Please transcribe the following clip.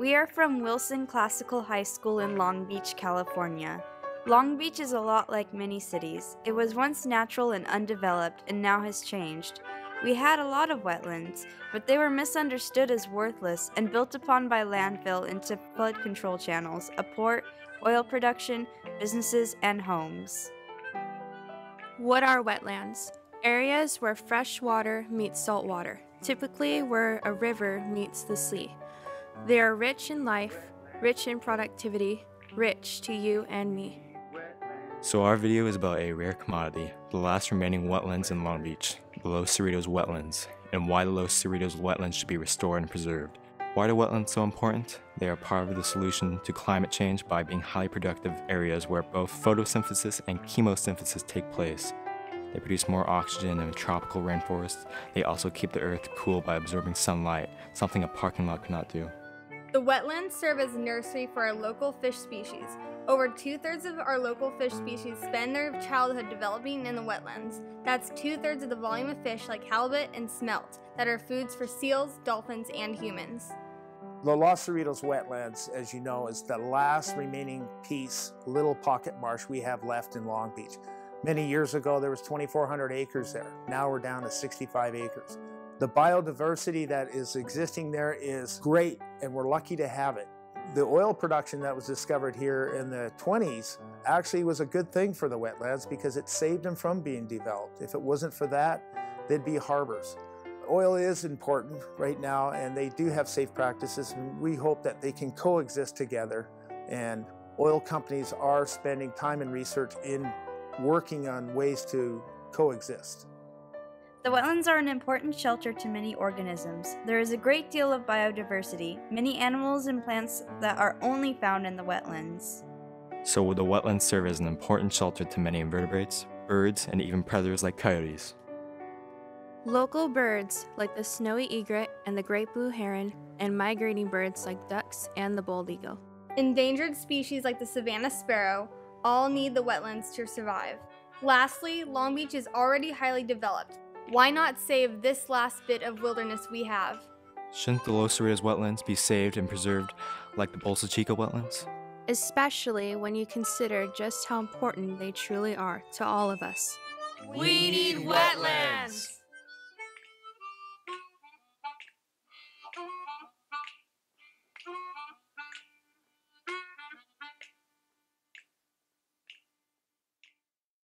We are from Wilson Classical High School in Long Beach, California. Long Beach is a lot like many cities. It was once natural and undeveloped and now has changed. We had a lot of wetlands, but they were misunderstood as worthless and built upon by landfill into flood control channels, a port, oil production, businesses, and homes. What are wetlands? Areas where fresh water meets salt water, typically where a river meets the sea. They are rich in life, rich in productivity, rich to you and me. So our video is about a rare commodity, the last remaining wetlands in Long Beach, the Los Cerritos wetlands, and why the Los Cerritos wetlands should be restored and preserved. Why are wetlands so important? They are part of the solution to climate change by being highly productive areas where both photosynthesis and chemosynthesis take place. They produce more oxygen than a tropical rainforest. They also keep the earth cool by absorbing sunlight, something a parking lot cannot do. The wetlands serve as a nursery for our local fish species. Over 2/3 of our local fish species spend their childhood developing in the wetlands. That's 2/3 of the volume of fish like halibut and smelt that are foods for seals, dolphins, and humans. The Los Cerritos wetlands, as you know, is the last remaining piece, little pocket marsh we have left in Long Beach. Many years ago, there was 2,400 acres there. Now we're down to 65 acres. The biodiversity that is existing there is great, and we're lucky to have it. The oil production that was discovered here in the 20s actually was a good thing for the wetlands because it saved them from being developed. If it wasn't for that, they'd be harbors. Oil is important right now, and they do have safe practices, and we hope that they can coexist together. And oil companies are spending time and research in working on ways to coexist. The wetlands are an important shelter to many organisms. There is a great deal of biodiversity, many animals and plants that are only found in the wetlands. So the wetlands serve as an important shelter to many invertebrates, birds, and even predators like coyotes. Local birds like the snowy egret and the great blue heron, and migrating birds like ducks and the bald eagle. Endangered species like the Savannah sparrow all need the wetlands to survive. Lastly, Long Beach is already highly developed. Why not save this last bit of wilderness we have? Shouldn't the Los Cerritos wetlands be saved and preserved like the Bolsa Chica wetlands? Especially when you consider just how important they truly are to all of us. We need wetlands!